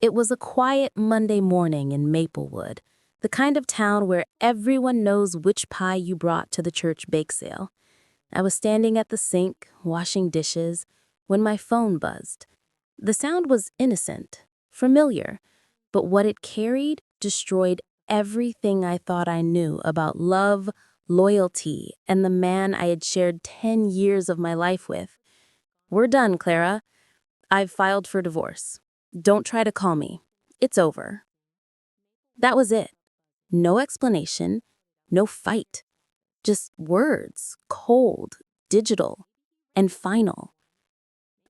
It was a quiet Monday morning in Maplewood, the kind of town where everyone knows which pie you brought to the church bake sale. I was standing at the sink, washing dishes, when my phone buzzed. The sound was innocent, familiar, but what it carried destroyed everything I thought I knew about love, loyalty, and the man I had shared 10 years of my life with. "We're done, Clara. I've filed for divorce. Don't try to call me. It's over." That was it. No explanation, no fight. Just words, cold, digital, and final.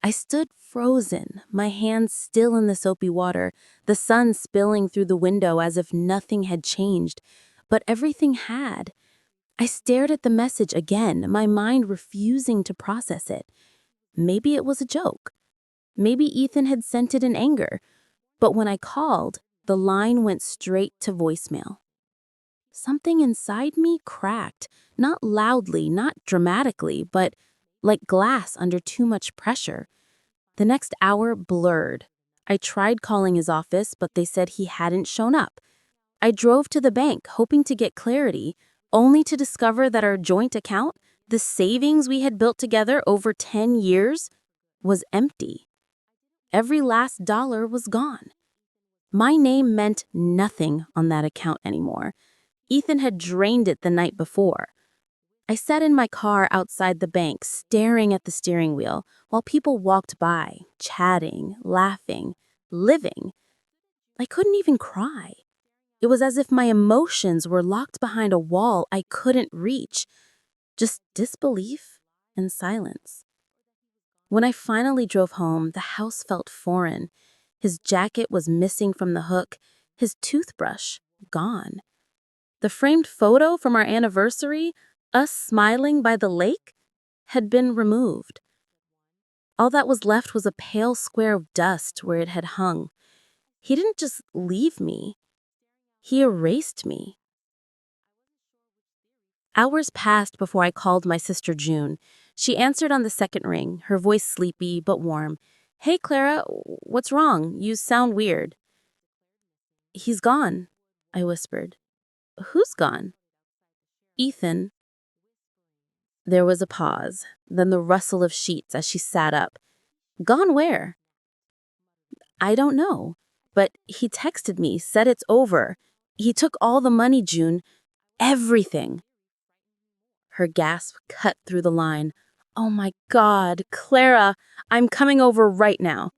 I stood frozen, my hands still in the soapy water, the sun spilling through the window as if nothing had changed, but everything had. I stared at the message again, my mind refusing to process it. Maybe it was a joke. Maybe Ethan had sent it in anger. But when I called, the line went straight to voicemail. Something inside me cracked, not loudly, not dramatically, but like glass under too much pressure. The next hour blurred. I tried calling his office, but they said he hadn't shown up. I drove to the bank, hoping to get clarity, only to discover that our joint account, the savings we had built together over 10 years, was empty. Every last dollar was gone. My name meant nothing on that account anymore. Ethan had drained it the night before. I sat in my car outside the bank, staring at the steering wheel, while people walked by, chatting, laughing, living. I couldn't even cry. It was as if my emotions were locked behind a wall I couldn't reach. Just disbelief and silence. When I finally drove home, the house felt foreign. His jacket was missing from the hook, his toothbrush gone. The framed photo from our anniversary, us smiling by the lake, had been removed. All that was left was a pale square of dust where it had hung. He didn't just leave me. He erased me. Hours passed before I called my sister June. She answered on the second ring, her voice sleepy but warm. "Hey, Clara, what's wrong? You sound weird." "He's gone," I whispered. "Who's gone?" "Ethan." There was a pause, then the rustle of sheets as she sat up. "Gone where?" "I don't know, but he texted me, said it's over. He took all the money, June. Everything." Her gasp cut through the line. "Oh my God, Clara, I'm coming over right now."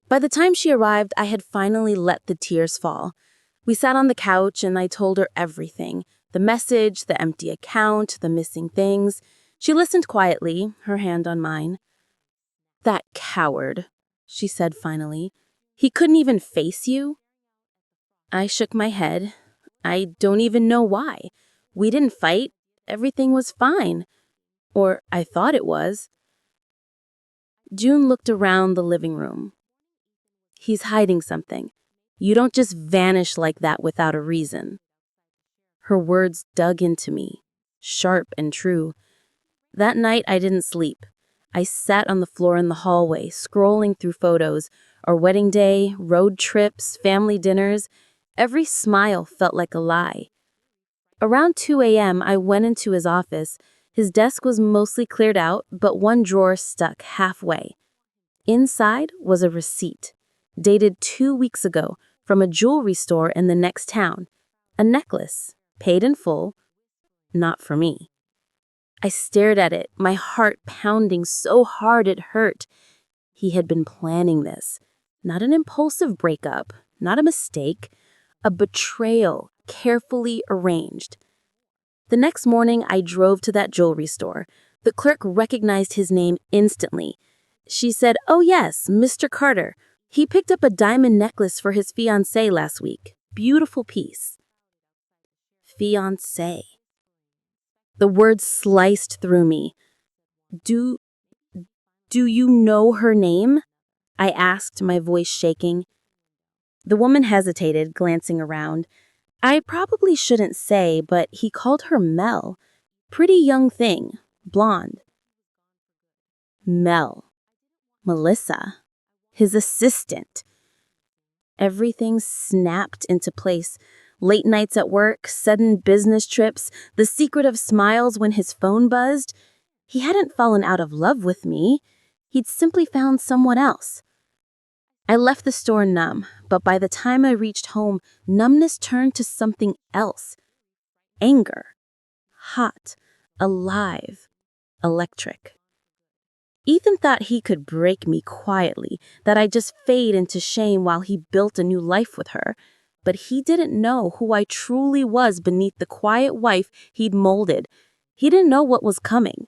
By the time she arrived, I had finally let the tears fall. We sat on the couch and I told her everything. The message, the empty account, the missing things. She listened quietly, her hand on mine. "That coward," she said finally. "He couldn't even face you?" I shook my head. "I don't even know why. We didn't fight. Everything was fine. Or I thought it was." June looked around the living room. "He's hiding something. You don't just vanish like that without a reason." Her words dug into me, sharp and true. That night I didn't sleep. I sat on the floor in the hallway, scrolling through photos, our wedding day, road trips, family dinners. Every smile felt like a lie. Around 2 a.m., I went into his office. His desk was mostly cleared out, but one drawer stuck halfway. Inside was a receipt, dated 2 weeks ago, from a jewelry store in the next town. A necklace, paid in full, not for me. I stared at it, my heart pounding so hard it hurt. He had been planning this. Not an impulsive breakup, not a mistake, a betrayal carefully arranged. The next morning, I drove to that jewelry store. The clerk recognized his name instantly. She said, "Oh yes, Mr. Carter. He picked up a diamond necklace for his fiancée last week. Beautiful piece." Fiancée. The words sliced through me. Do you know her name?" I asked, my voice shaking. The woman hesitated, glancing around. "I probably shouldn't say, but he called her Mel. Pretty young thing, blonde." Mel. Melissa. his assistant. Everything snapped into place. Late nights at work, sudden business trips, the secret of smiles when his phone buzzed. He hadn't fallen out of love with me. He'd simply found someone else. I left the store numb, but by the time I reached home, numbness turned to something else. Anger. Hot. Alive. Electric. Ethan thought he could break me quietly, that I'd just fade into shame while he built a new life with her. But he didn't know who I truly was beneath the quiet wife he'd molded. He didn't know what was coming.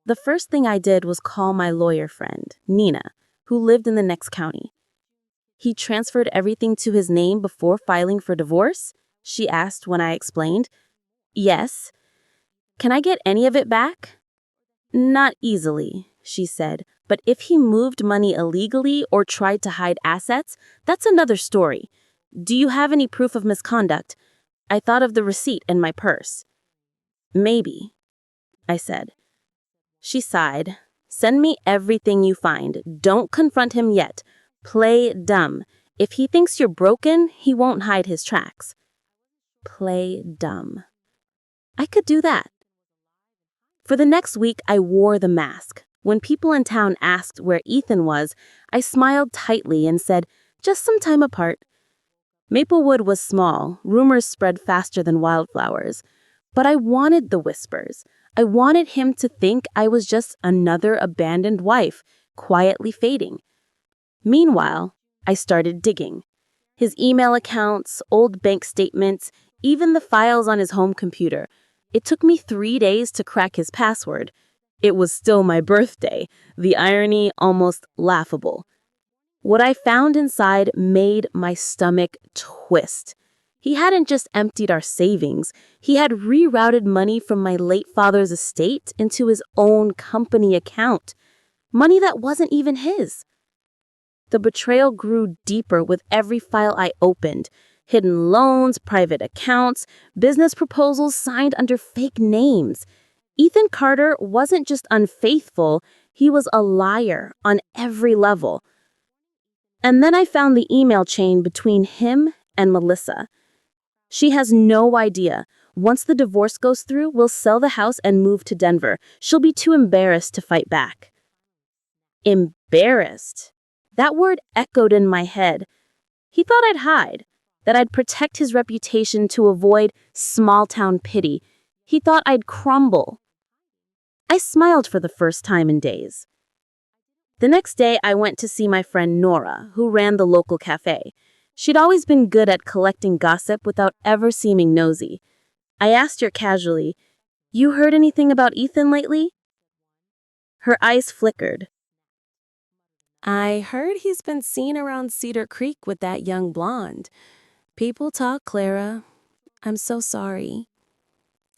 The first thing I did was call my lawyer friend, Nina, who lived in the next county. He transferred everything to his name before filing for divorce? She asked when I explained. Yes. Can I get any of it back? Not easily, she said, but if he moved money illegally or tried to hide assets, that's another story. Do you have any proof of misconduct? I thought of the receipt in my purse. Maybe, I said. She sighed. Send me everything you find. Don't confront him yet. Play dumb. If he thinks you're broken, he won't hide his tracks. Play dumb. I could do that. For the next week, I wore the mask. When people in town asked where Ethan was, I smiled tightly and said, just some time apart. Maplewood was small. Rumors spread faster than wildflowers. But I wanted the whispers. I wanted him to think I was just another abandoned wife, quietly fading. Meanwhile, I started digging. His email accounts, old bank statements, even the files on his home computer. It took me 3 days to crack his password. It was still my birthday, the irony almost laughable. What I found inside made my stomach twist. He hadn't just emptied our savings, he had rerouted money from my late father's estate into his own company account. Money that wasn't even his. The betrayal grew deeper with every file I opened. Hidden loans, private accounts, business proposals signed under fake names. Ethan Carter wasn't just unfaithful, he was a liar on every level. And then I found the email chain between him and Melissa. She has no idea. Once the divorce goes through, we'll sell the house and move to Denver. She'll be too embarrassed to fight back. Embarrassed. That word echoed in my head. He thought I'd hide, that I'd protect his reputation to avoid small-town pity. He thought I'd crumble. I smiled for the first time in days. The next day, I went to see my friend Nora, who ran the local cafe. She'd always been good at collecting gossip without ever seeming nosy. I asked her casually, "You heard anything about Ethan lately?" Her eyes flickered. I heard he's been seen around Cedar Creek with that young blonde. People talk, Clara. I'm so sorry.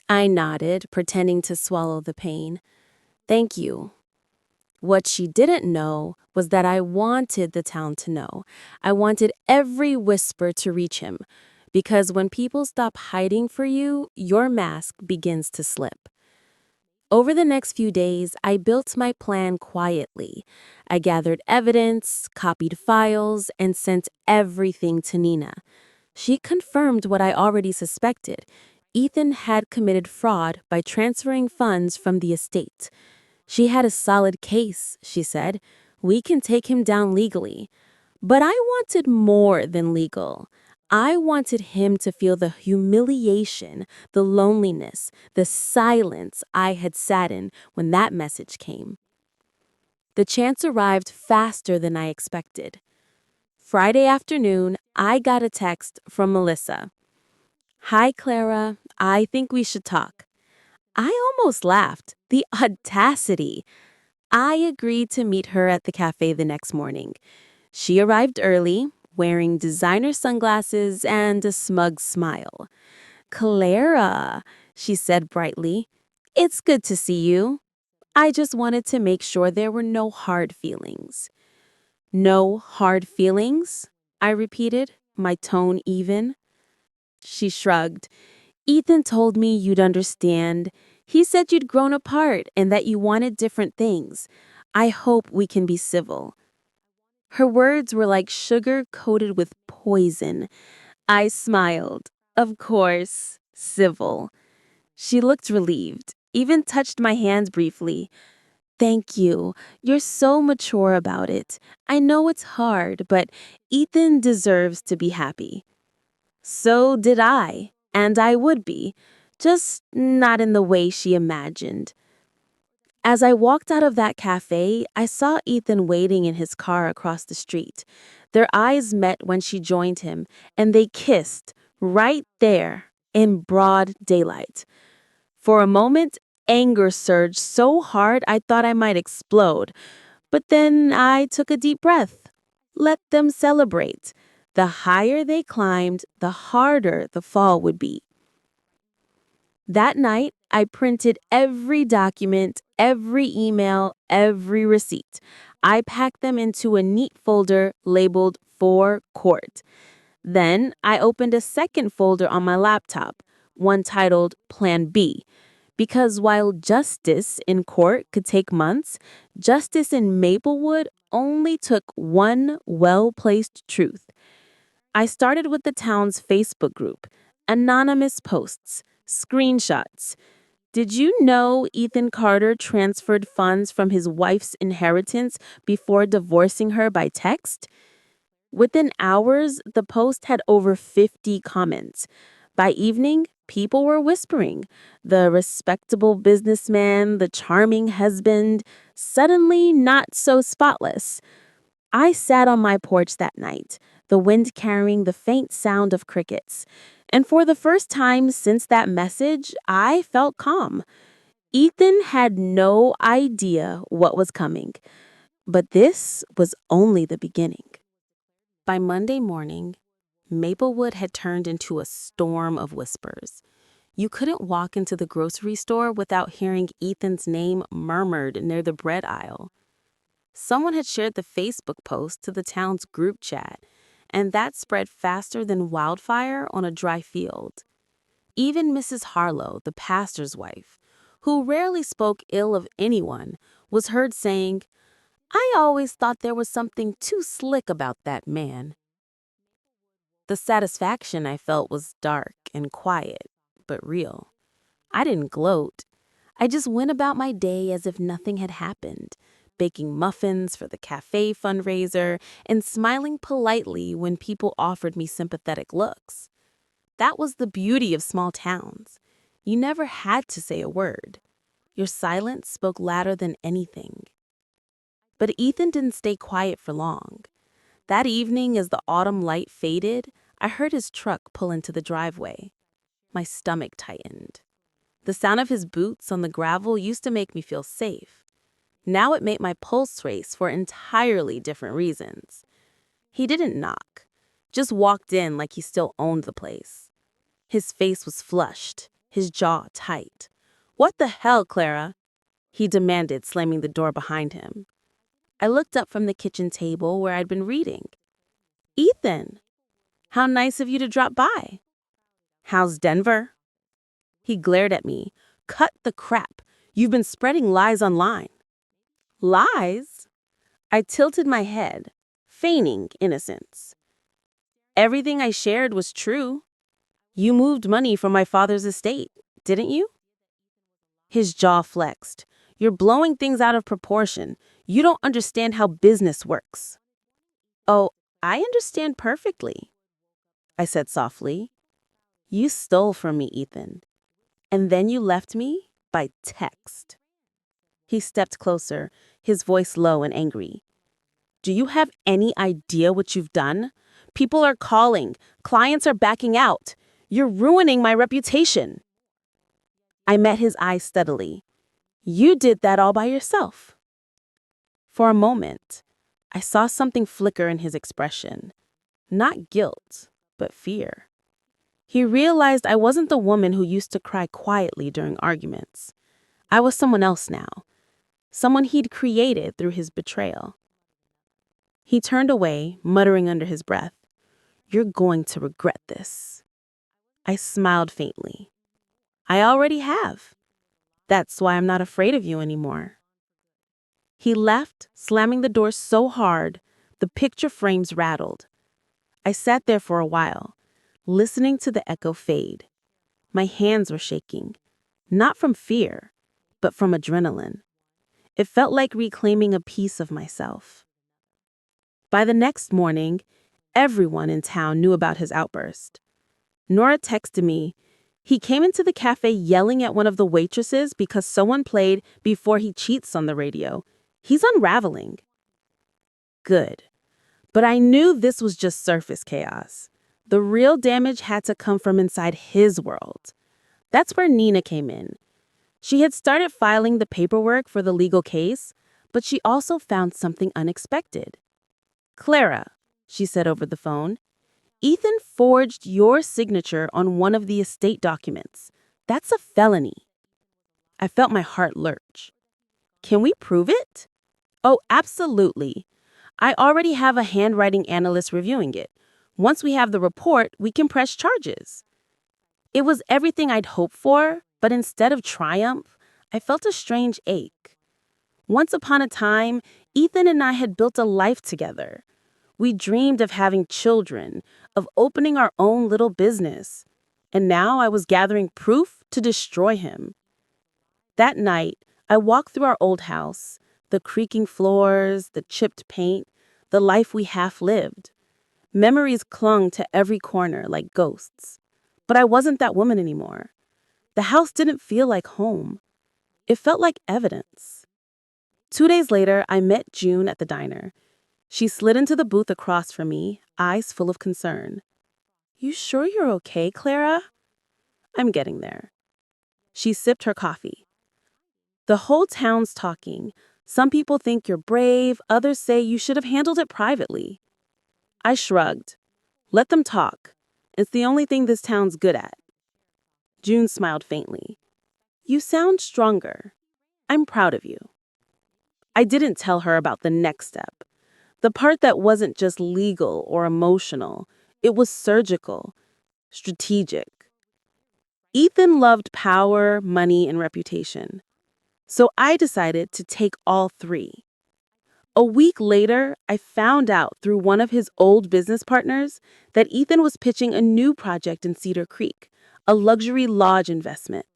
I nodded, pretending to swallow the pain. Thank you. What she didn't know was that I wanted the town to know. I wanted every whisper to reach him. Because when people stop hiding for you, your mask begins to slip. Over the next few days, I built my plan quietly. I gathered evidence, copied files, and sent everything to Nina. She confirmed what I already suspected. Ethan had committed fraud by transferring funds from the estate. She had a solid case, she said. We can take him down legally. But I wanted more than legal. I wanted him to feel the humiliation, the loneliness, the silence I had sat in when that message came. The chance arrived faster than I expected. Friday afternoon, I got a text from Melissa. Hi, Clara. I think we should talk. I almost laughed. The audacity. I agreed to meet her at the cafe the next morning. She arrived early, wearing designer sunglasses and a smug smile. Clara, she said brightly, it's good to see you. I just wanted to make sure there were no hard feelings. No hard feelings? I repeated, my tone even. She shrugged. Ethan told me you'd understand. He said you'd grown apart and that you wanted different things. I hope we can be civil. Her words were like sugar coated with poison. I smiled. Of course, civil. She looked relieved, even touched my hand briefly. Thank you. You're so mature about it. I know it's hard, but Ethan deserves to be happy. So did I, and I would be, just not in the way she imagined. As I walked out of that cafe, I saw Ethan waiting in his car across the street. Their eyes met when she joined him, and they kissed right there in broad daylight. For a moment, anger surged so hard I thought I might explode. But then I took a deep breath. Let them celebrate. The higher they climbed, the harder the fall would be. That night, I printed every document, every email, every receipt. I packed them into a neat folder labeled For Court. Then I opened a second folder on my laptop, one titled Plan B. Because while justice in court could take months, justice in Maplewood only took one well-placed truth. I started with the town's Facebook group, anonymous posts, screenshots. Did you know Ethan Carter transferred funds from his wife's inheritance before divorcing her by text? Within hours, the post had over 50 comments. By evening, people were whispering. The respectable businessman, the charming husband, suddenly not so spotless. I sat on my porch that night, the wind carrying the faint sound of crickets. And for the first time since that message, I felt calm. Ethan had no idea what was coming, but this was only the beginning. By Monday morning, Maplewood had turned into a storm of whispers. You couldn't walk into the grocery store without hearing Ethan's name murmured near the bread aisle. Someone had shared the Facebook post to the town's group chat, and that spread faster than wildfire on a dry field. Even Mrs. Harlow, the pastor's wife, who rarely spoke ill of anyone, was heard saying, "I always thought there was something too slick about that man." The satisfaction I felt was dark and quiet, but real. I didn't gloat. I just went about my day as if nothing had happened, baking muffins for the cafe fundraiser and smiling politely when people offered me sympathetic looks. That was the beauty of small towns. You never had to say a word. Your silence spoke louder than anything. But Ethan didn't stay quiet for long. That evening, as the autumn light faded, I heard his truck pull into the driveway. My stomach tightened. The sound of his boots on the gravel used to make me feel safe. Now it made my pulse race for entirely different reasons. He didn't knock, just walked in like he still owned the place. His face was flushed, his jaw tight. "What the hell, Clara?" he demanded, slamming the door behind him. I looked up from the kitchen table where I'd been reading. "Ethan, how nice of you to drop by. How's Denver?" He glared at me. "Cut the crap. You've been spreading lies online." "Lies?" I tilted my head, feigning innocence. "Everything I shared was true. You moved money from my father's estate, didn't you?" His jaw flexed. "You're blowing things out of proportion. You don't understand how business works." "Oh, I understand perfectly," I said softly. "You stole from me, Ethan. And then you left me by text." He stepped closer, his voice low and angry. "Do you have any idea what you've done? People are calling. Clients are backing out. You're ruining my reputation." I met his eyes steadily. "You did that all by yourself." For a moment, I saw something flicker in his expression. Not guilt, but fear. He realized I wasn't the woman who used to cry quietly during arguments. I was someone else now, someone he'd created through his betrayal. He turned away, muttering under his breath, "You're going to regret this." I smiled faintly. "I already have. That's why I'm not afraid of you anymore." He left, slamming the door so hard, The picture frames rattled. I sat there for a while, listening to the echo fade. My hands were shaking, not from fear, but from adrenaline. It felt like reclaiming a piece of myself. By the next morning, everyone in town knew about his outburst. Nora texted me. He came into the cafe yelling at one of the waitresses because someone played Before He Cheats on the radio. He's unraveling. Good. But I knew this was just surface chaos. The real damage had to come from inside his world. That's where Nina came in. She had started filing the paperwork for the legal case, but she also found something unexpected. "Clara," she said over the phone, "Ethan forged your signature on one of the estate documents. That's a felony." I felt my heart lurch. "Can we prove it?" "Oh, absolutely. I already have a handwriting analyst reviewing it. Once we have the report, we can press charges." It was everything I'd hoped for, but instead of triumph, I felt a strange ache. Once upon a time, Ethan and I had built a life together. We dreamed of having children, of opening our own little business. And now I was gathering proof to destroy him. That night, I walked through our old house, the creaking floors, the chipped paint, the life we half lived. Memories clung to every corner like ghosts. But I wasn't that woman anymore. The house didn't feel like home. It felt like evidence. 2 days later, I met June at the diner. She slid into the booth across from me, eyes full of concern. "You sure you're okay, Clara?" "I'm getting there." She sipped her coffee. "The whole town's talking. Some people think you're brave, others say you should have handled it privately." I shrugged. "Let them talk. It's the only thing this town's good at." June smiled faintly. "You sound stronger. I'm proud of you." I didn't tell her about the next step. The part that wasn't just legal or emotional. It was surgical, strategic. Ethan loved power, money, and reputation. So I decided to take all three. A week later, I found out through one of his old business partners that Ethan was pitching a new project in Cedar Creek, a luxury lodge investment.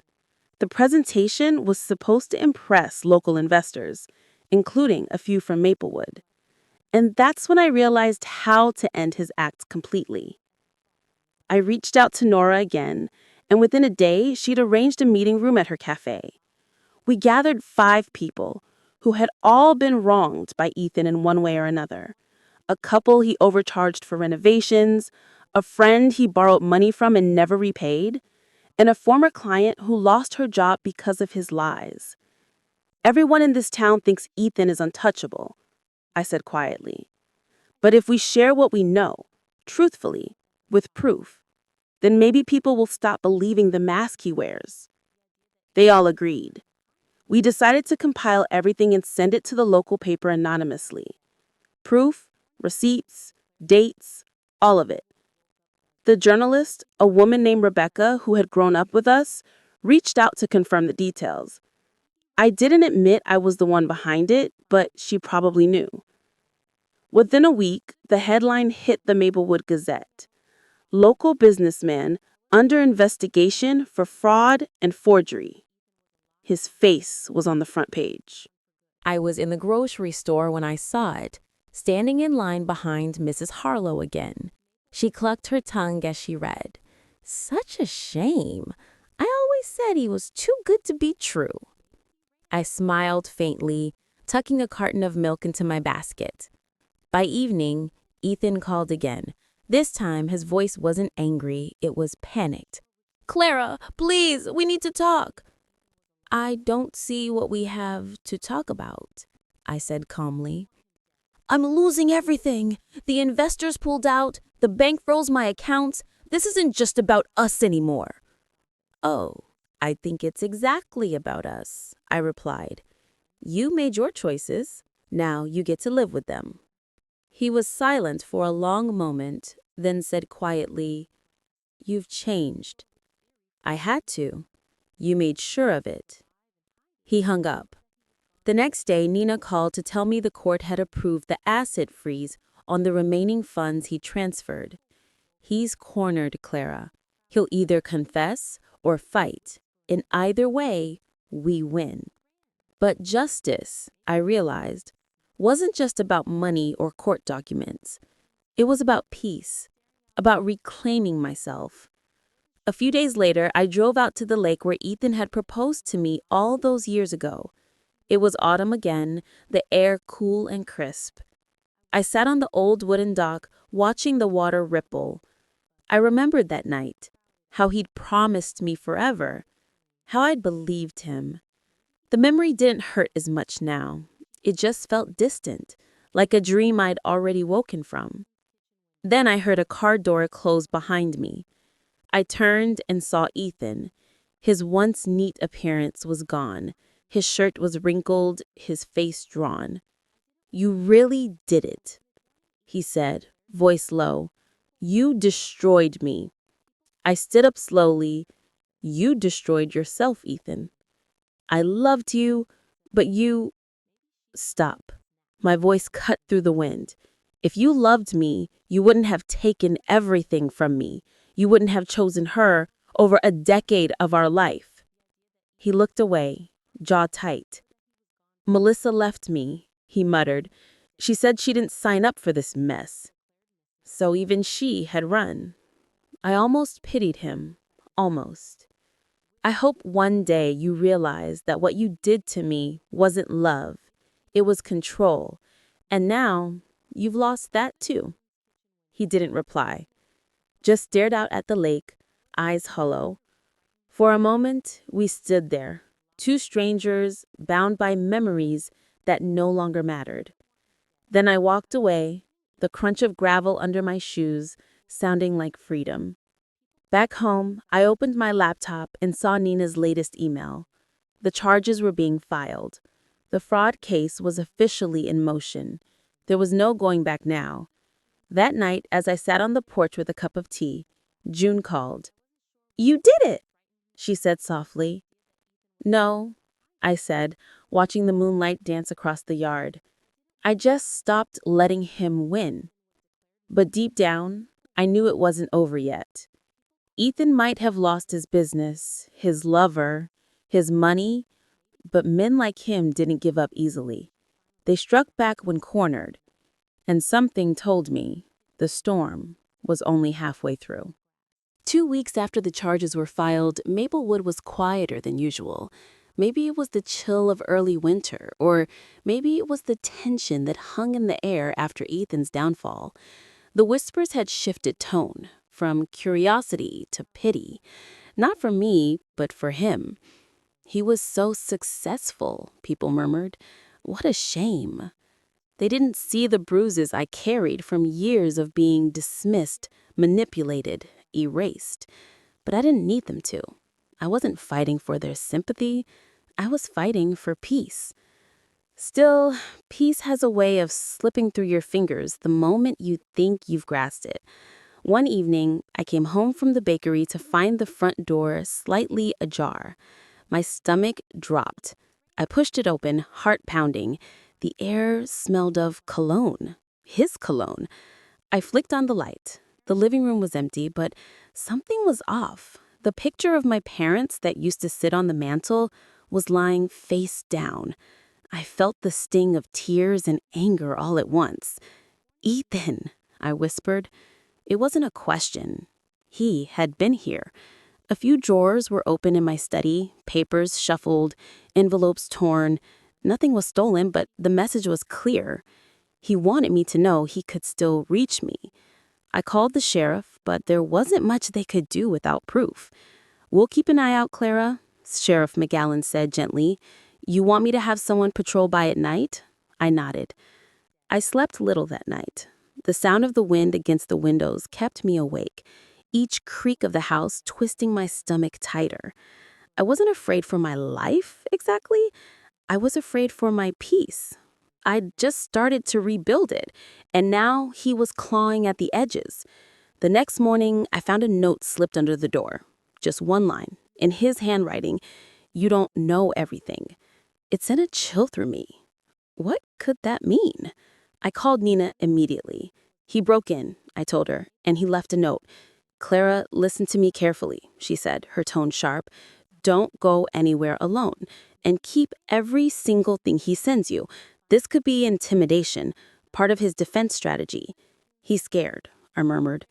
The presentation was supposed to impress local investors, including a few from Maplewood. And that's when I realized how to end his act completely. I reached out to Nora again, and within a day, she'd arranged a meeting room at her cafe. We gathered 5 people who had all been wronged by Ethan in one way or another. A couple he overcharged for renovations, a friend he borrowed money from and never repaid, and a former client who lost her job because of his lies. "Everyone in this town thinks Ethan is untouchable," I said quietly. "But if we share what we know, truthfully, with proof, then maybe people will stop believing the mask he wears." They all agreed. We decided to compile everything and send it to the local paper anonymously. Proof, receipts, dates, all of it. The journalist, a woman named Rebecca who had grown up with us, reached out to confirm the details. I didn't admit I was the one behind it, but she probably knew. Within a week, the headline hit the Maplewood Gazette. "Local businessman under investigation for fraud and forgery." His face was on the front page. I was in the grocery store when I saw it, standing in line behind Mrs. Harlow again. She clucked her tongue as she read. Such a shame. I always said he was too good to be true. I smiled faintly, tucking a carton of milk into my basket. By evening, Ethan called again. This time, his voice wasn't angry, it was panicked. "Clara, please, we need to talk." "I don't see what we have to talk about," I said calmly. "I'm losing everything. The investors pulled out. The bank froze my accounts. This isn't just about us anymore." "Oh, I think it's exactly about us," I replied. "You made your choices. Now you get to live with them." He was silent for a long moment, then said quietly, "You've changed." "I had to. You made sure of it." He hung up. The next day, Nina called to tell me the court had approved the asset freeze on the remaining funds he transferred. He's cornered Clara. He'll either confess or fight. In either way, we win. But justice, I realized, wasn't just about money or court documents. It was about peace, about reclaiming myself. A few days later, I drove out to the lake where Ethan had proposed to me all those years ago. It was autumn again, the air cool and crisp. I sat on the old wooden dock, watching the water ripple. I remembered that night, how he'd promised me forever, how I'd believed him. The memory didn't hurt as much now. It just felt distant, like a dream I'd already woken from. Then I heard a car door close behind me. I turned and saw Ethan. His once neat appearance was gone. His shirt was wrinkled, his face drawn. "You really did it," he said, voice low. "You destroyed me." I stood up slowly. "You destroyed yourself, Ethan. I loved you, but you—" Stop. My voice cut through the wind. "If you loved me, you wouldn't have taken everything from me. You wouldn't have chosen her over a decade of our life." He looked away, jaw tight. "Melissa left me," he muttered. "She said she didn't sign up for this mess." So even she had run. I almost pitied him. Almost. "I hope one day you realize that what you did to me wasn't love. It was control. And now you've lost that too." He didn't reply. Just stared out at the lake, eyes hollow. For a moment, we stood there, two strangers bound by memories that no longer mattered. Then I walked away, the crunch of gravel under my shoes sounding like freedom. Back home, I opened my laptop and saw Nina's latest email. The charges were being filed. The fraud case was officially in motion. There was no going back now. That night, as I sat on the porch with a cup of tea, June called. "You did it," she said softly. "No," I said, watching the moonlight dance across the yard. "I just stopped letting him win." But deep down, I knew it wasn't over yet. Ethan might have lost his business, his lover, his money, but men like him didn't give up easily. They struck back when cornered, and something told me the storm was only halfway through. 2 weeks after the charges were filed, Maplewood was quieter than usual. Maybe it was the chill of early winter, or maybe it was the tension that hung in the air after Ethan's downfall. The whispers had shifted tone, from curiosity to pity. Not for me, but for him. "He was so successful," people murmured. "What a shame." They didn't see the bruises I carried from years of being dismissed, manipulated, erased. But I didn't need them to. I wasn't fighting for their sympathy. I was fighting for peace. Still, peace has a way of slipping through your fingers the moment you think you've grasped it. One evening, I came home from the bakery to find the front door slightly ajar. My stomach dropped. I pushed it open, heart pounding. The air smelled of cologne. His cologne. I flicked on the light. The living room was empty, but something was off. The picture of my parents that used to sit on the mantel was lying face down. I felt the sting of tears and anger all at once. "Ethan," I whispered. It wasn't a question. He had been here. A few drawers were open in my study, papers shuffled, envelopes torn. Nothing was stolen, but the message was clear. He wanted me to know he could still reach me. I called the sheriff, but there wasn't much they could do without proof. "We'll keep an eye out, Clara," Sheriff McGowan said gently. "You want me to have someone patrol by at night?" I nodded. I slept little that night. The sound of the wind against the windows kept me awake, each creak of the house twisting my stomach tighter. I wasn't afraid for my life, exactly. I was afraid for my peace. I'd just started to rebuild it, and now he was clawing at the edges. The next morning, I found a note slipped under the door. Just one line, in his handwriting, "You don't know everything." It sent a chill through me. What could that mean? I called Nina immediately. He broke in, I told her, and he left a note. Clara, listen to me carefully, she said, her tone sharp. Don't go anywhere alone, and keep every single thing he sends you. This could be intimidation, part of his defense strategy. He's scared, I murmured,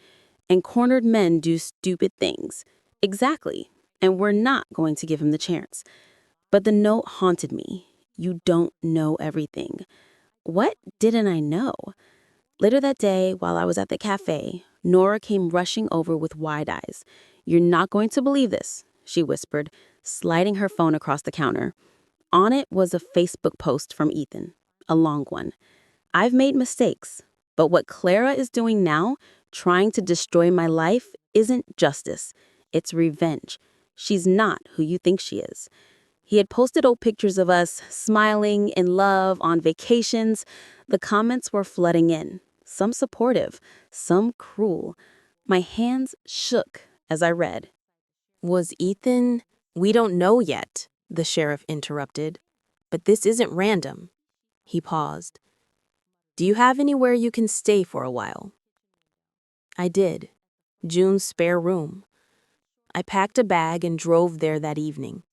and cornered men do stupid things. Exactly, and we're not going to give him the chance. But the note haunted me. You don't know everything. What didn't I know? Later that day, while I was at the cafe, Nora came rushing over with wide eyes. You're not going to believe this, she whispered, sliding her phone across the counter. On it was a Facebook post from Ethan, a long one. I've made mistakes, but what Clara is doing now, trying to destroy my life, isn't justice. It's revenge. She's not who you think she is. He had posted old pictures of us, smiling, in love, on vacations. The comments were flooding in, some supportive, some cruel. My hands shook as I read. Was Ethan? We don't know yet, the sheriff interrupted. But this isn't random. He paused. Do you have anywhere you can stay for a while? I did. June's spare room. I packed a bag and drove there that evening.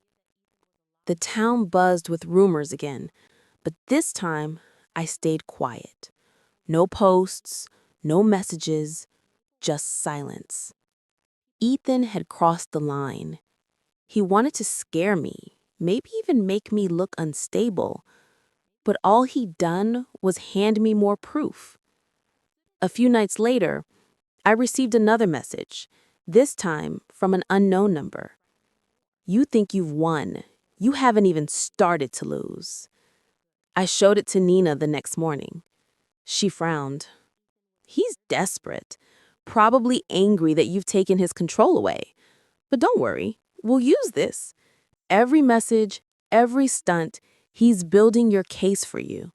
The town buzzed with rumors again, but this time I stayed quiet. No posts, no messages, just silence. Ethan had crossed the line. He wanted to scare me, maybe even make me look unstable, but all he'd done was hand me more proof. A few nights later, I received another message, this time from an unknown number. You think you've won. You haven't even started to lose. I showed it to Nina the next morning. She frowned. He's desperate, probably angry that you've taken his control away. But don't worry, we'll use this. Every message, every stunt, he's building your case for you.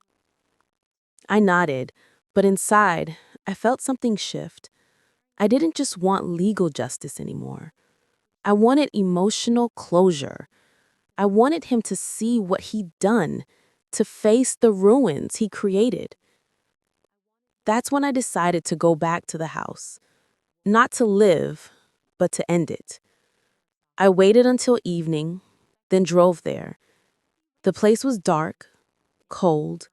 I nodded, but inside, I felt something shift. I didn't just want legal justice anymore. I wanted emotional closure. I wanted him to see what he'd done, to face the ruins he created. That's when I decided to go back to the house. Not to live, but to end it. I waited until evening, then drove there. The place was dark, cold,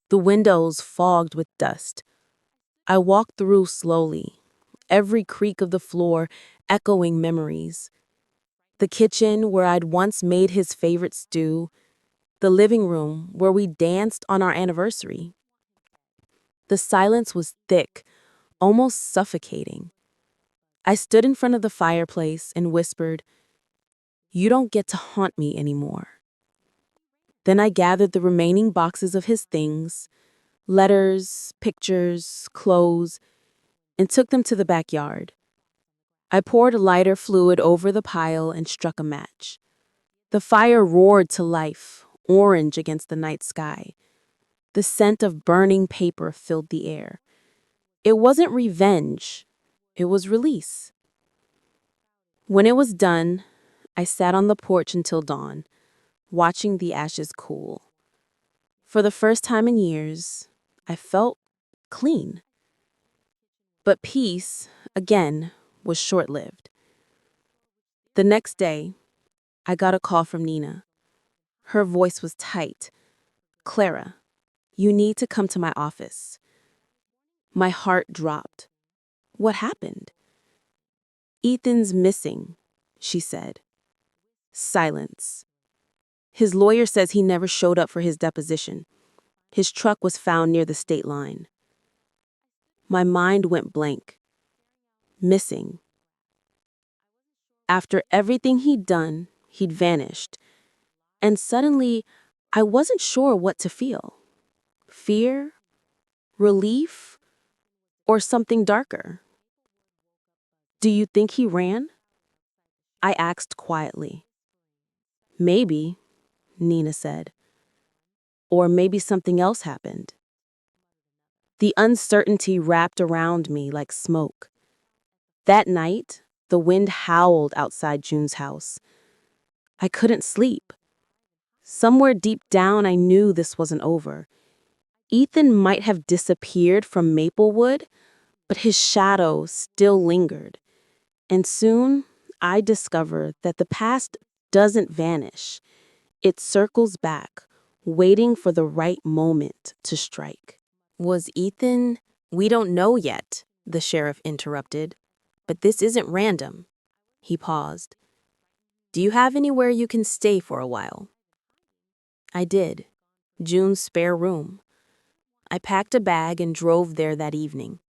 the windows fogged with dust. I walked through slowly, every creak of the floor echoing memories. The kitchen where I'd once made his favorite stew, the living room where we danced on our anniversary. The silence was thick, almost suffocating. I stood in front of the fireplace and whispered, "You don't get to haunt me anymore." Then I gathered the remaining boxes of his things, letters, pictures, clothes, and took them to the backyard. I poured lighter fluid over the pile and struck a match. The fire roared to life, orange against the night sky. The scent of burning paper filled the air. It wasn't revenge, it was release. When it was done, I sat on the porch until dawn, watching the ashes cool. For the first time in years, I felt clean. But peace, again, was short-lived. The next day, I got a call from Nina. Her voice was tight. "Clara, you need to come to my office." My heart dropped. What happened? "Ethan's missing," she said. Silence. His lawyer says he never showed up for his deposition. His truck was found near the state line. My mind went blank. Missing. After everything he'd done, he'd vanished. And suddenly, I wasn't sure what to feel. Fear? Relief? Or something darker? "Do you think he ran?" I asked quietly. "Maybe," Nina said. "Or maybe something else happened." The uncertainty wrapped around me like smoke. That night, the wind howled outside June's house. I couldn't sleep. Somewhere deep down, I knew this wasn't over. Ethan might have disappeared from Maplewood, but his shadow still lingered. And soon, I discovered that the past doesn't vanish. It circles back, waiting for the right moment to strike. Was Ethan? We don't know yet, the sheriff interrupted. But this isn't random. He paused. Do you have anywhere you can stay for a while? I did. June's spare room. I packed a bag and drove there that evening.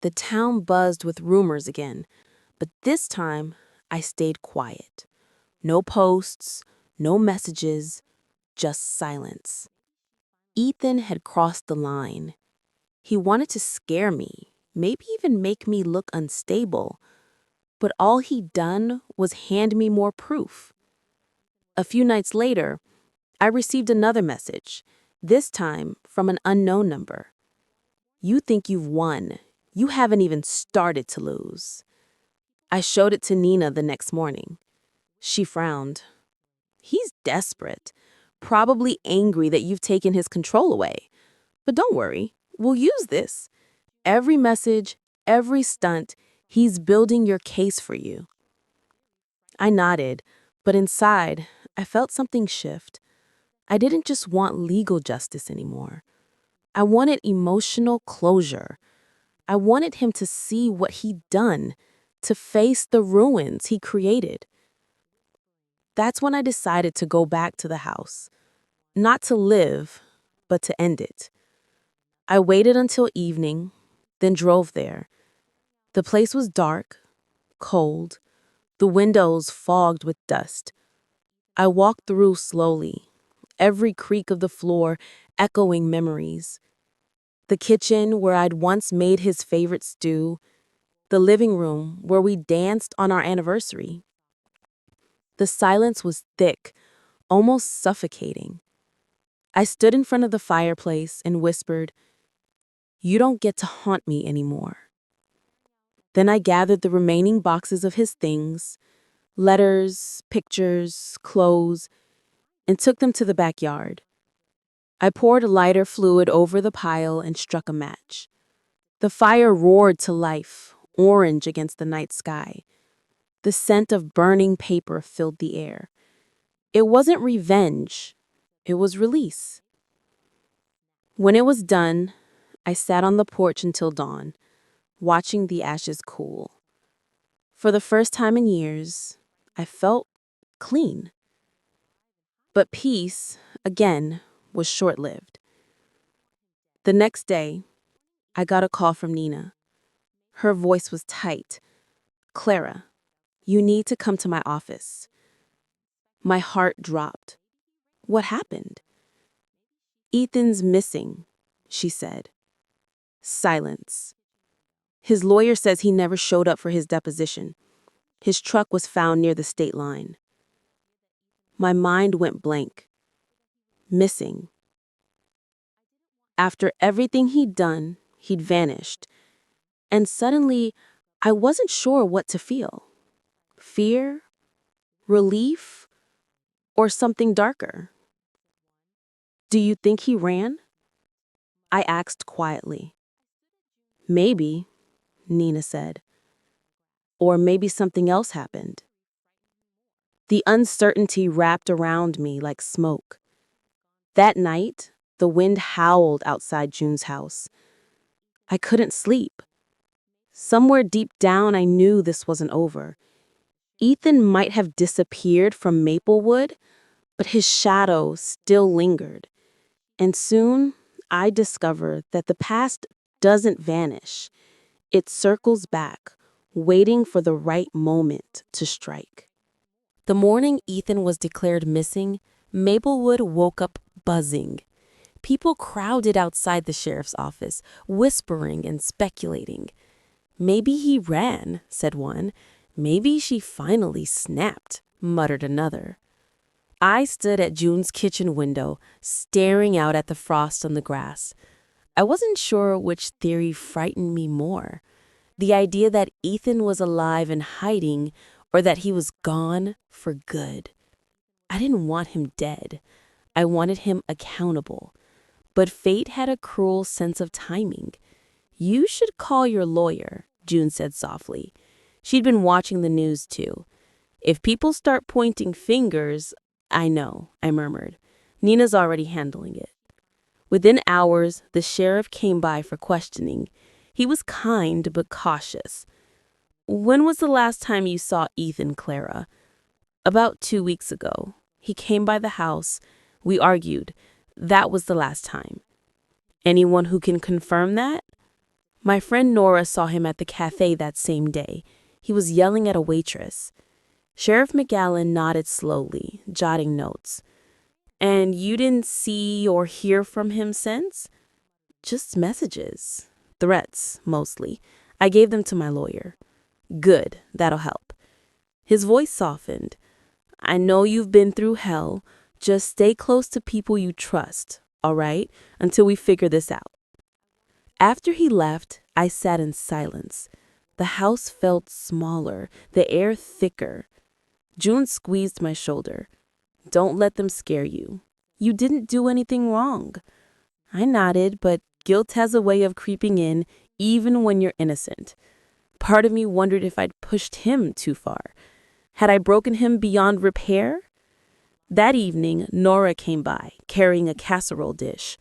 The town buzzed with rumors again, but this time I stayed quiet. No posts, no messages, just silence. Ethan had crossed the line. He wanted to scare me, maybe even make me look unstable, but all he'd done was hand me more proof. A few nights later, I received another message, this time from an unknown number. You think you've won. You haven't even started to lose. I showed it to Nina the next morning. She frowned. He's desperate, probably angry that you've taken his control away. But don't worry, we'll use this. Every message, every stunt, he's building your case for you. I nodded, but inside, I felt something shift. I didn't just want legal justice anymore. I wanted emotional closure. I wanted him to see what he'd done, to face the ruins he created. That's when I decided to go back to the house. Not to live, but to end it. I waited until evening, then drove there. The place was dark, cold, the windows fogged with dust. I walked through slowly, every creak of the floor echoing memories. The kitchen where I'd once made his favorite stew, the living room where we danced on our anniversary. The silence was thick, almost suffocating. I stood in front of the fireplace and whispered, "You don't get to haunt me anymore." Then I gathered the remaining boxes of his things, letters, pictures, clothes, and took them to the backyard. I poured lighter fluid over the pile and struck a match. The fire roared to life, orange against the night sky. The scent of burning paper filled the air. It wasn't revenge, it was release. When it was done, I sat on the porch until dawn, watching the ashes cool. For the first time in years, I felt clean. But peace, again, was short-lived. The next day, I got a call from Nina. Her voice was tight. "Clara, you need to come to my office." My heart dropped. What happened? "Ethan's missing," she said. Silence. His lawyer says he never showed up for his deposition. His truck was found near the state line. My mind went blank. Missing. After everything he'd done, he'd vanished. And suddenly, I wasn't sure what to feel. Fear? Relief? Or something darker? "Do you think he ran?" I asked quietly. "Maybe," Nina said. "Or maybe something else happened." The uncertainty wrapped around me like smoke. That night, the wind howled outside June's house. I couldn't sleep. Somewhere deep down, I knew this wasn't over. Ethan might have disappeared from Maplewood, but his shadow still lingered. And soon, I discovered that the past doesn't vanish. It circles back, waiting for the right moment to strike. The morning Ethan was declared missing, Maplewood woke up buzzing. People crowded outside the sheriff's office, whispering and speculating. "Maybe he ran," said one. "Maybe she finally snapped," muttered another. I stood at June's kitchen window, staring out at the frost on the grass. I wasn't sure which theory frightened me more. The idea that Ethan was alive and hiding, or that he was gone for good. I didn't want him dead. I wanted him accountable. But fate had a cruel sense of timing. You should call your lawyer, June said softly. She'd been watching the news too. If people start pointing fingers, I know, I murmured. Nina's already handling it. Within hours, the sheriff came by for questioning. He was kind but cautious. When was the last time you saw Ethan, Clara? About 2 weeks ago. He came by the house. We argued. That was the last time. Anyone who can confirm that? My friend Nora saw him at the cafe that same day. He was yelling at a waitress. Sheriff McGallen nodded slowly, jotting notes. And you didn't see or hear from him since? Just messages. Threats, mostly. I gave them to my lawyer. Good, that'll help. His voice softened. I know you've been through hell. Just stay close to people you trust, all right? Until we figure this out. After he left, I sat in silence. The house felt smaller, the air thicker. June squeezed my shoulder. Don't let them scare you. You didn't do anything wrong. I nodded, but guilt has a way of creeping in even when you're innocent. Part of me wondered if I'd pushed him too far. Had I broken him beyond repair? That evening, Nora came by, carrying a casserole dish.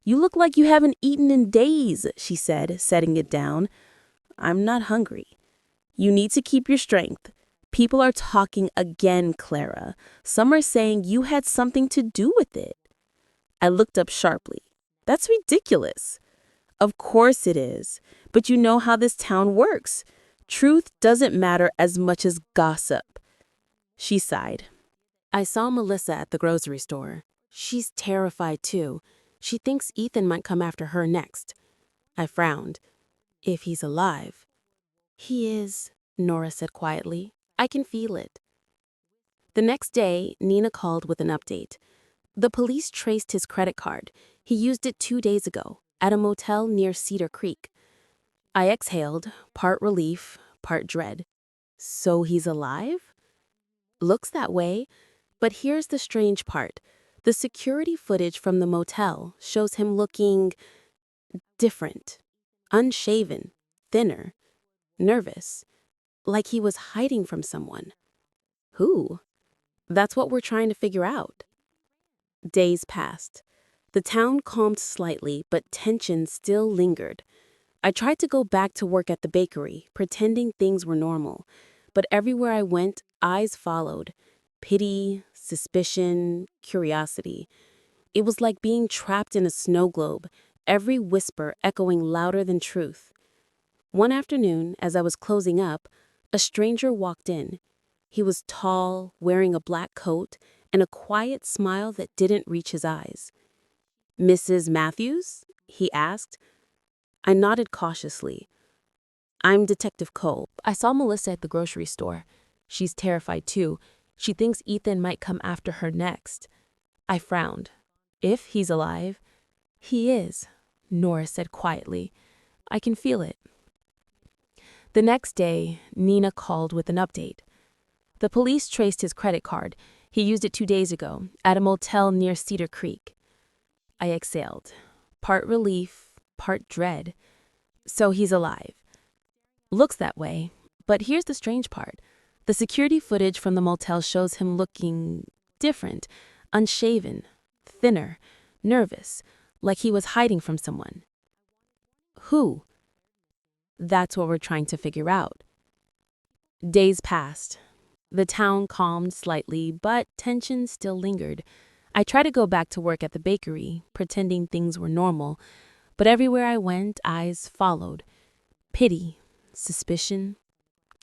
You look like you haven't eaten in days, she said, setting it down. I'm not hungry. You need to keep your strength. People are talking again, Clara. Some are saying you had something to do with it. I looked up sharply. That's ridiculous. Of course it is. But you know how this town works. Truth doesn't matter as much as gossip. She sighed. I saw Melissa at the grocery store. She's terrified too. She thinks Ethan might come after her next. I frowned. If he's alive. He is, Nora said quietly. I can feel it. The next day, Nina called with an update. The police traced his credit card. He used it 2 days ago, at a motel near Cedar Creek. I exhaled, part relief, part dread. So he's alive? Looks that way, but here's the strange part. The security footage from the motel shows him looking different, unshaven, thinner, nervous, like he was hiding from someone. Who? That's what we're trying to figure out. Days passed. The town calmed slightly, but tension still lingered. I tried to go back to work at the bakery, pretending things were normal. But everywhere I went, eyes followed. Pity, suspicion, curiosity. It was like being trapped in a snow globe, every whisper echoing louder than truth. One afternoon, as I was closing up, a stranger walked in. He was tall, wearing a black coat, and a quiet smile that didn't reach his eyes. Mrs. Matthews? He asked. I nodded cautiously. I'm Detective Cole. I saw Melissa at the grocery store. She's terrified too. She thinks Ethan might come after her next. I frowned. If he's alive. He is, Nora said quietly. I can feel it. The next day, Nina called with an update. The police traced his credit card. He used it 2 days ago, at a motel near Cedar Creek. I exhaled. Part relief, part dread. So he's alive. Looks that way, but here's the strange part. The security footage from the motel shows him looking different, unshaven, thinner, nervous, like he was hiding from someone. Who? That's what we're trying to figure out. Days passed. The town calmed slightly, but tension still lingered. I tried to go back to work at the bakery, pretending things were normal, but everywhere I went, eyes followed. Pity, suspicion,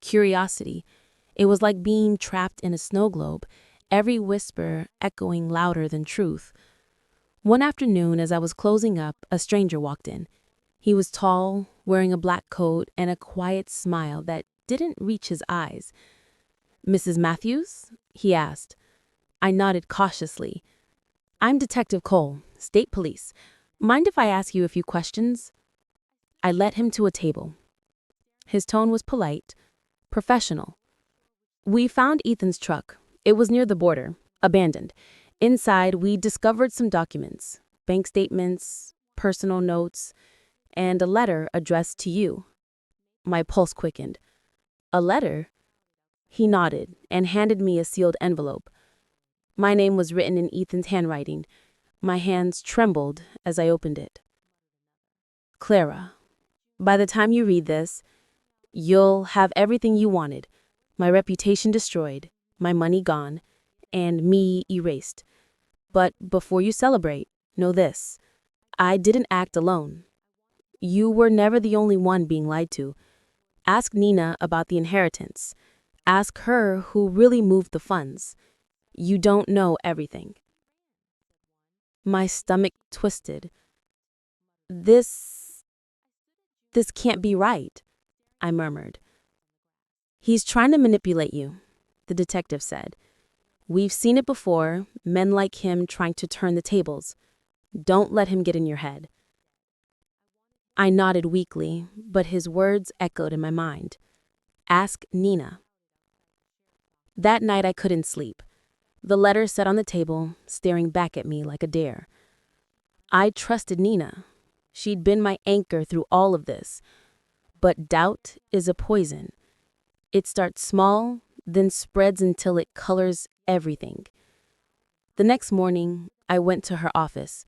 curiosity. It was like being trapped in a snow globe, every whisper echoing louder than truth. One afternoon, as I was closing up, a stranger walked in. He was tall, wearing a black coat and a quiet smile that didn't reach his eyes. Mrs. Matthews? He asked. I nodded cautiously. I'm Detective Cole, State Police. Mind if I ask you a few questions? I led him to a table. His tone was polite, professional. We found Ethan's truck. It was near the border, abandoned. Inside, we discovered some documents. bank statements, personal notes, and a letter addressed to you. My pulse quickened. A letter? He nodded and handed me a sealed envelope. My name was written in Ethan's handwriting. My hands trembled as I opened it. Clara, by the time you read this, you'll have everything you wanted. My reputation destroyed, my money gone, and me erased. But before you celebrate, know this. I didn't act alone. You were never the only one being lied to. Ask Nina about the inheritance. Ask her who really moved the funds. You don't know everything. My stomach twisted. This can't be right, I murmured. He's trying to manipulate you, the detective said. We've seen it before, men like him trying to turn the tables. Don't let him get in your head. I nodded weakly, but his words echoed in my mind. Ask Nina. That night I couldn't sleep. The letter sat on the table, staring back at me like a dare. I trusted Nina. She'd been my anchor through all of this. But doubt is a poison. It starts small, then spreads until it colors everything. The next morning, I went to her office.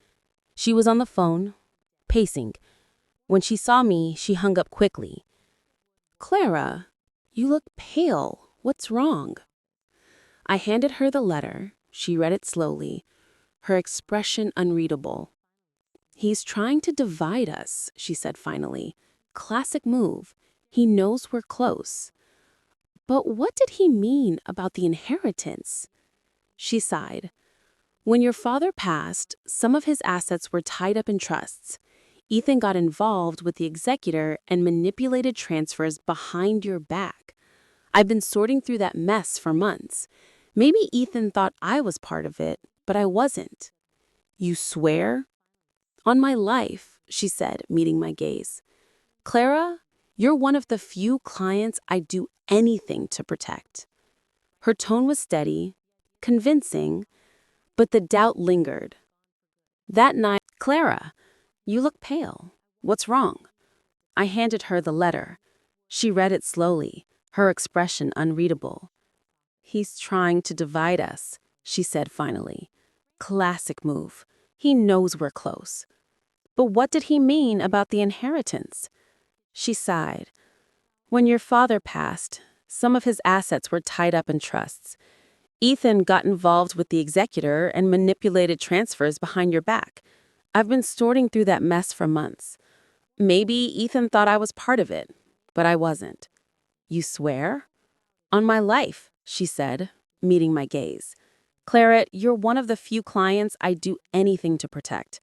She was on the phone, pacing. When she saw me, she hung up quickly. Clara, you look pale. What's wrong? I handed her the letter. She read it slowly, her expression unreadable. He's trying to divide us, she said finally. Classic move. He knows we're close. But what did he mean about the inheritance? She sighed. When your father passed, some of his assets were tied up in trusts. Ethan got involved with the executor and manipulated transfers behind your back. I've been sorting through that mess for months. Maybe Ethan thought I was part of it, but I wasn't. You swear? On my life, she said, meeting my gaze. Clara, you're one of the few clients I'd do anything to protect. Her tone was steady, convincing, but the doubt lingered. That night, Clara, you look pale. What's wrong? I handed her the letter. She read it slowly, her expression unreadable. He's trying to divide us, she said finally. Classic move. He knows we're close. But what did he mean about the inheritance? She sighed. When your father passed, some of his assets were tied up in trusts. Ethan got involved with the executor and manipulated transfers behind your back. I've been sorting through that mess for months. Maybe Ethan thought I was part of it, but I wasn't. You swear? On my life, she said, meeting my gaze. Clara, you're one of the few clients I'd do anything to protect.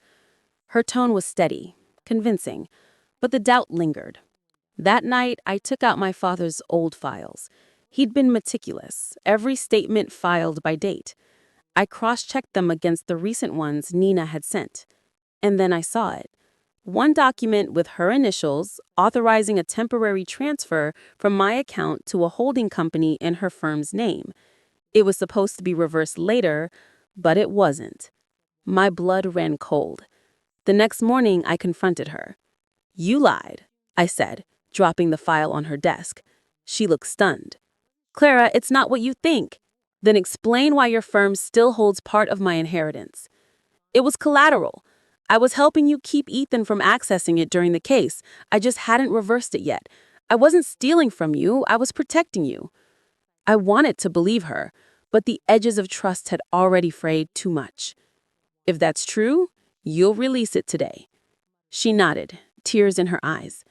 Her tone was steady, convincing, but the doubt lingered. That night, I took out my father's old files. He'd been meticulous, every statement filed by date. I cross-checked them against the recent ones Nina had sent. And then I saw it. One document with her initials authorizing a temporary transfer from my account to a holding company in her firm's name. It was supposed to be reversed later, but it wasn't. My blood ran cold. The next morning, I confronted her. You lied, I said, dropping the file on her desk. She looked stunned. Clara, it's not what you think. Then explain why your firm still holds part of my inheritance. It was collateral. I was helping you keep Ethan from accessing it during the case. I just hadn't reversed it yet. I wasn't stealing from you. I was protecting you. I wanted to believe her, but the edges of trust had already frayed too much. If that's true, you'll release it today. She nodded, tears in her eyes.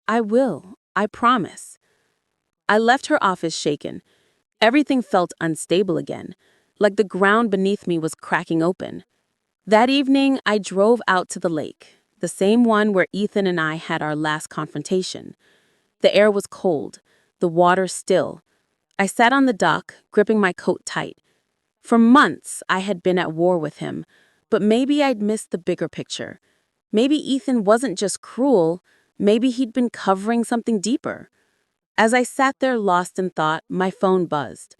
I will. I promise. I left her office shaken. Everything felt unstable again, like the ground beneath me was cracking open. That evening, I drove out to the lake, the same one where Ethan and I had our last confrontation. The air was cold, the water still. I sat on the dock, gripping my coat tight. For months, I had been at war with him, but maybe I'd missed the bigger picture. Maybe Ethan wasn't just cruel, maybe he'd been covering something deeper. As I sat there lost in thought, my phone buzzed.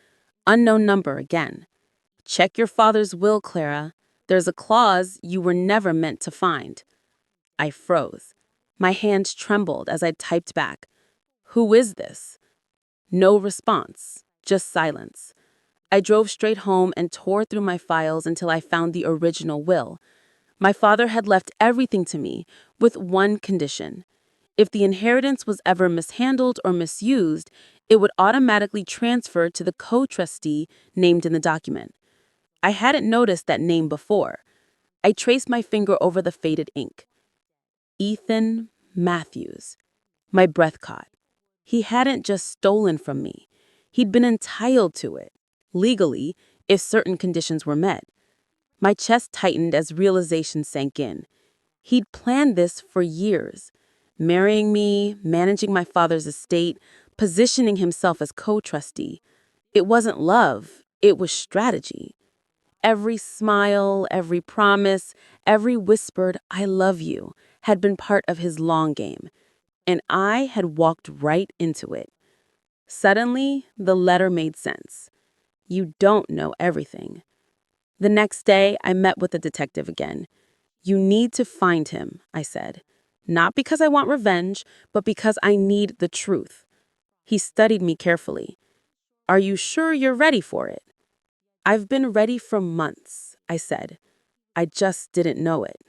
Unknown number again. Check your father's will, Clara. There's a clause you were never meant to find. I froze. My hands trembled as I typed back, "Who is this?" No response, just silence. I drove straight home and tore through my files until I found the original will. My father had left everything to me, with one condition. If the inheritance was ever mishandled or misused, it would automatically transfer to the co-trustee named in the document. I hadn't noticed that name before. I traced my finger over the faded ink. Ethan Matthews. My breath caught. He hadn't just stolen from me. He'd been entitled to it, legally, if certain conditions were met. My chest tightened as realization sank in. He'd planned this for years, marrying me, managing my father's estate, positioning himself as co-trustee. It wasn't love, it was strategy. Every smile, every promise, every whispered, "I love you," had been part of his long game, and I had walked right into it. Suddenly, the letter made sense. You don't know everything. The next day, I met with the detective again. "You need to find him," I said. "Not because I want revenge, but because I need the truth." He studied me carefully. "Are you sure you're ready for it?" "I've been ready for months," I said. "I just didn't know it."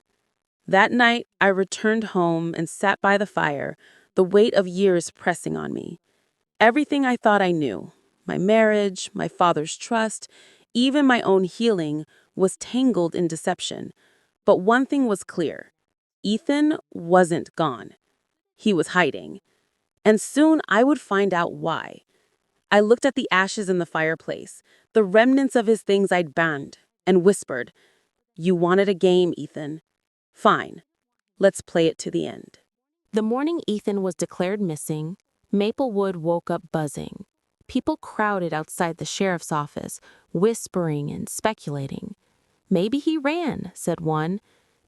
That night, I returned home and sat by the fire, the weight of years pressing on me. Everything I thought I knew, my marriage, my father's trust, even my own healing, was tangled in deception. But one thing was clear. Ethan wasn't gone. He was hiding. And soon I would find out why. I looked at the ashes in the fireplace, the remnants of his things I'd banned, and whispered, "You wanted a game, Ethan. Fine. Let's play it to the end." The morning Ethan was declared missing, Maplewood woke up buzzing. People crowded outside the sheriff's office, whispering and speculating. "Maybe he ran," said one.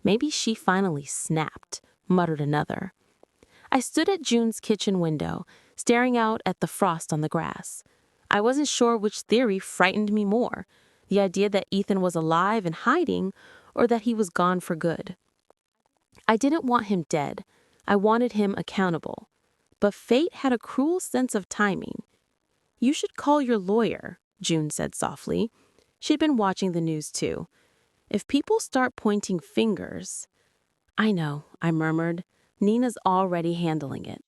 "Maybe she finally snapped," muttered another. I stood at June's kitchen window, staring out at the frost on the grass. I wasn't sure which theory frightened me more, the idea that Ethan was alive and hiding, or that he was gone for good. I didn't want him dead. I wanted him accountable. But fate had a cruel sense of timing. "You should call your lawyer," June said softly. She'd been watching the news too. "If people start pointing fingers—" "I know," I murmured. "Nina's already handling it."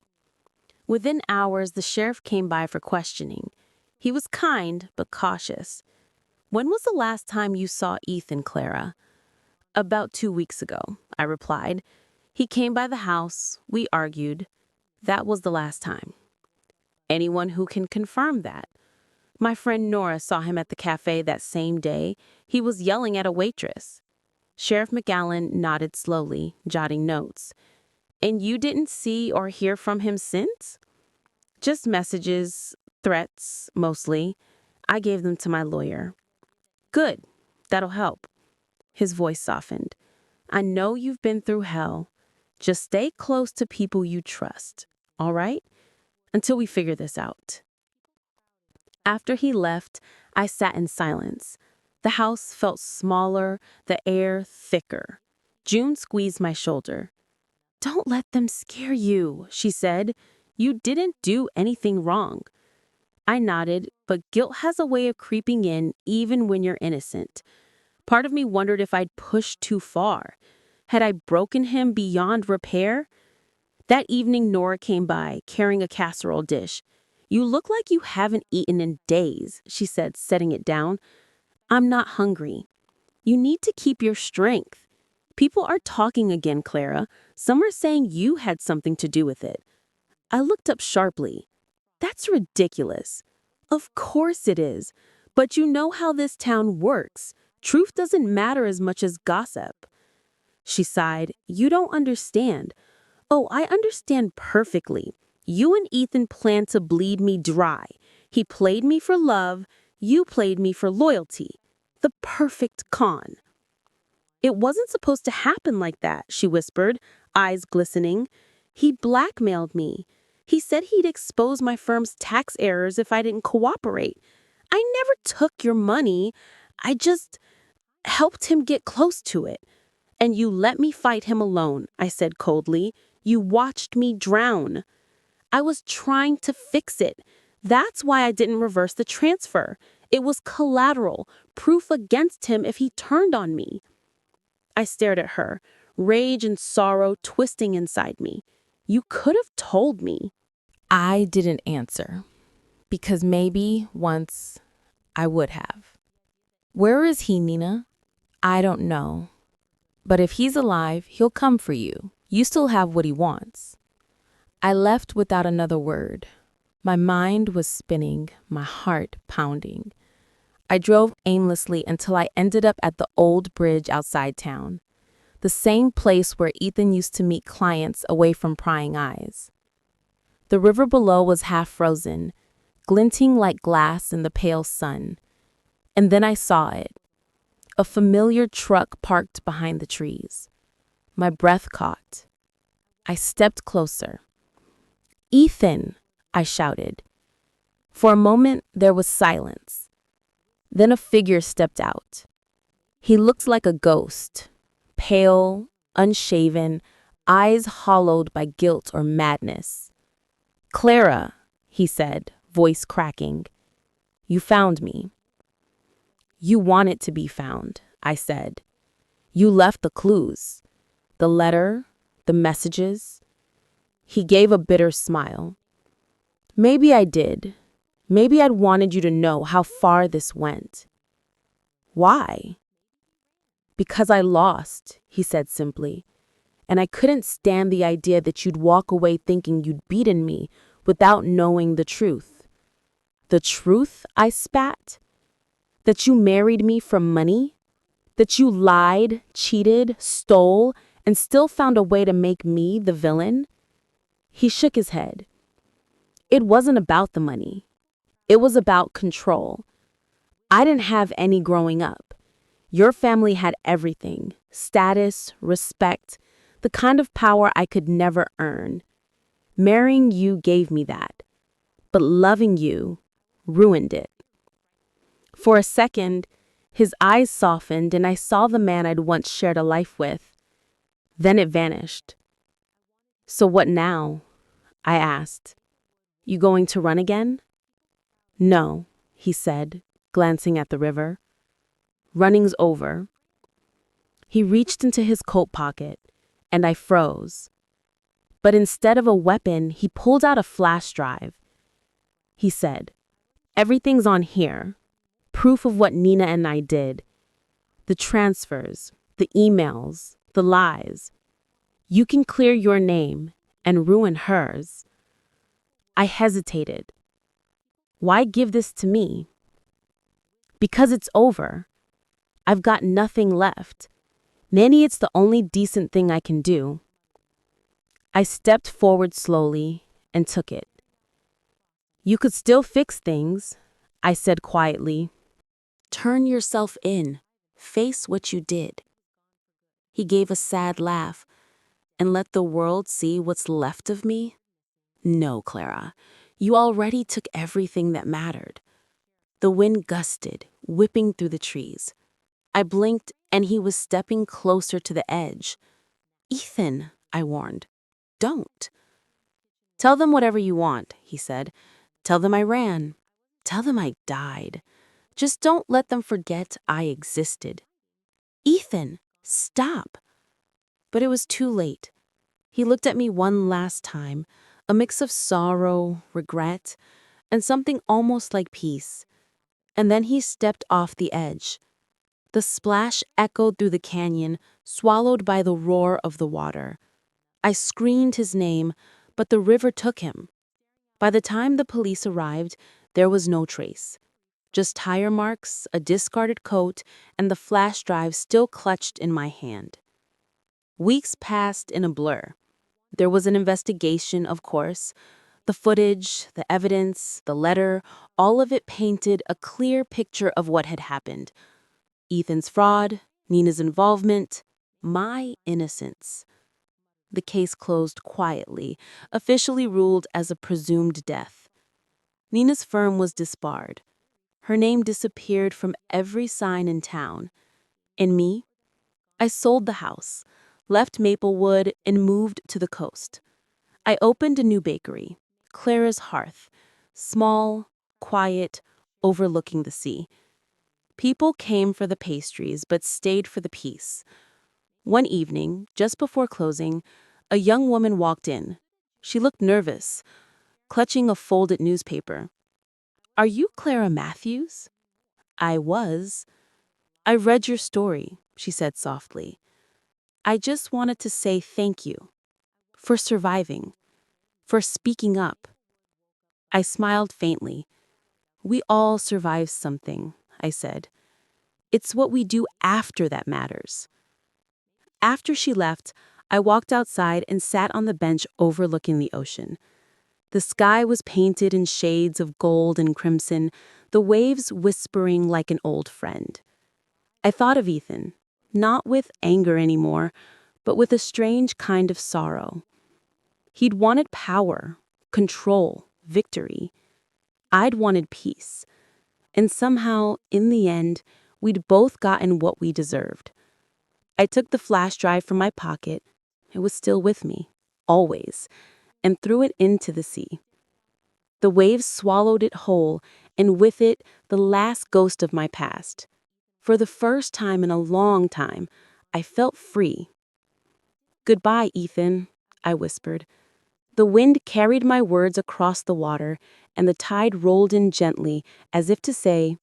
Within hours, the sheriff came by for questioning. He was kind, but cautious. "When was the last time you saw Ethan, Clara?" "About 2 weeks ago," I replied. "He came by the house. We argued. That was the last time." "Anyone who can confirm that?" "My friend Nora saw him at the cafe that same day. He was yelling at a waitress." Sheriff McGowan nodded slowly, jotting notes. "And you didn't see or hear from him since?" "Just messages, threats, mostly. I gave them to my lawyer." "Good. That'll help." His voice softened. "I know you've been through hell. Just stay close to people you trust, all right? Until we figure this out." After he left, I sat in silence. The house felt smaller, the air thicker. June squeezed my shoulder. "Don't let them scare you," she said. "You didn't do anything wrong." I nodded, but guilt has a way of creeping in even when you're innocent. Part of me wondered if I'd pushed too far. Had I broken him beyond repair? That evening, Nora came by, carrying a casserole dish. "You look like you haven't eaten in days," she said, setting it down. "I'm not hungry." "You need to keep your strength." "People are talking again, Clara. Some are saying you had something to do with it." I looked up sharply. "That's ridiculous." "Of course it is. But you know how this town works. Truth doesn't matter as much as gossip." She sighed. "You don't understand." "Oh, I understand perfectly. You and Ethan planned to bleed me dry. He played me for love. You played me for loyalty. The perfect con." "It wasn't supposed to happen like that," she whispered, eyes glistening. "He blackmailed me. He said he'd expose my firm's tax errors if I didn't cooperate. I never took your money. I just..." helped him get close to it. And you let me fight him alone, I said coldly. You watched me drown. I was trying to fix it. That's why I didn't reverse the transfer. It was collateral, proof against him if he turned on me. I stared at her, rage and sorrow twisting inside me. You could have told me. I didn't answer, because maybe once I would have. Where is he, Nina? I don't know. But if he's alive, he'll come for you. You still have what he wants. I left without another word. My mind was spinning, my heart pounding. I drove aimlessly until I ended up at the old bridge outside town, the same place where Ethan used to meet clients away from prying eyes. The river below was half frozen, glinting like glass in the pale sun. And then I saw it. A familiar truck parked behind the trees. My breath caught. I stepped closer. "Ethan!" I shouted. For a moment, there was silence. Then a figure stepped out. He looked like a ghost, pale, unshaven, eyes hollowed by guilt or madness. "Clara," he said, voice cracking. "You found me." "You wanted to be found," I said. "You left the clues, the letter, the messages." He gave a bitter smile. "Maybe I did. Maybe I'd wanted you to know how far this went." "Why?" "Because I lost," he said simply. "And I couldn't stand the idea that you'd walk away thinking you'd beaten me without knowing the truth." "The truth?" I spat. "That you married me for money? That you lied, cheated, stole, and still found a way to make me the villain?" He shook his head. "It wasn't about the money. It was about control. I didn't have any growing up. Your family had everything: status, respect, the kind of power I could never earn. Marrying you gave me that. But loving you ruined it." For a second, his eyes softened and I saw the man I'd once shared a life with. Then it vanished. "So what now?" I asked. "You going to run again?" "No," he said, glancing at the river. "Running's over." He reached into his coat pocket, and I froze. But instead of a weapon, he pulled out a flash drive. He said, "Everything's on here. Proof of what Nina and I did. The transfers, the emails, the lies. You can clear your name and ruin hers." I hesitated. "Why give this to me?" "Because it's over. I've got nothing left. Maybe it's the only decent thing I can do." I stepped forward slowly and took it. "You could still fix things," I said quietly. "Turn yourself in. Face what you did." He gave a sad laugh. "And let the world see what's left of me?" "No, Clara. You already took everything that mattered." The wind gusted, whipping through the trees. I blinked, and he was stepping closer to the edge. "Ethan," I warned, "don't." "Tell them whatever you want," he said. "Tell them I ran. Tell them I died. Just don't let them forget I existed." "Ethan, stop." But it was too late. He looked at me one last time, a mix of sorrow, regret, and something almost like peace. And then he stepped off the edge. The splash echoed through the canyon, swallowed by the roar of the water. I screamed his name, but the river took him. By the time the police arrived, there was no trace. Just tire marks, a discarded coat, and the flash drive still clutched in my hand. Weeks passed in a blur. There was an investigation, of course. The footage, the evidence, the letter, all of it painted a clear picture of what had happened. Ethan's fraud, Nina's involvement, my innocence. The case closed quietly, officially ruled as a presumed death. Nina's firm was disbarred. Her name disappeared from every sign in town. And me? I sold the house, left Maplewood, and moved to the coast. I opened a new bakery, Clara's Hearth, small, quiet, overlooking the sea. People came for the pastries but stayed for the peace. One evening, just before closing, a young woman walked in. She looked nervous, clutching a folded newspaper. "Are you Clara Matthews?" I was. "I read your story," she said softly. "I just wanted to say thank you for surviving, for speaking up." I smiled faintly. "We all survive something," I said. "It's what we do after that matters." After she left, I walked outside and sat on the bench overlooking the ocean. The sky was painted in shades of gold and crimson, the waves whispering like an old friend. I thought of Ethan, not with anger anymore, but with a strange kind of sorrow. He'd wanted power, control, victory. I'd wanted peace. And somehow, in the end, we'd both gotten what we deserved. I took the flash drive from my pocket. It was still with me, always, and threw it into the sea. The waves swallowed it whole, and with it, the last ghost of my past. For the first time in a long time, I felt free. "Goodbye, Ethan," I whispered. The wind carried my words across the water, and the tide rolled in gently, as if to say,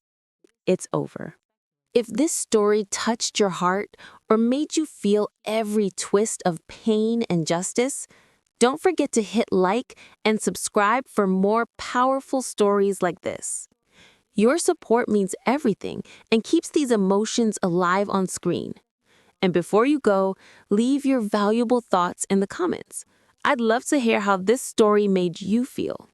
"It's over." If this story touched your heart or made you feel every twist of pain and justice, don't forget to hit like and subscribe for more powerful stories like this. Your support means everything and keeps these emotions alive on screen. And before you go, leave your valuable thoughts in the comments. I'd love to hear how this story made you feel.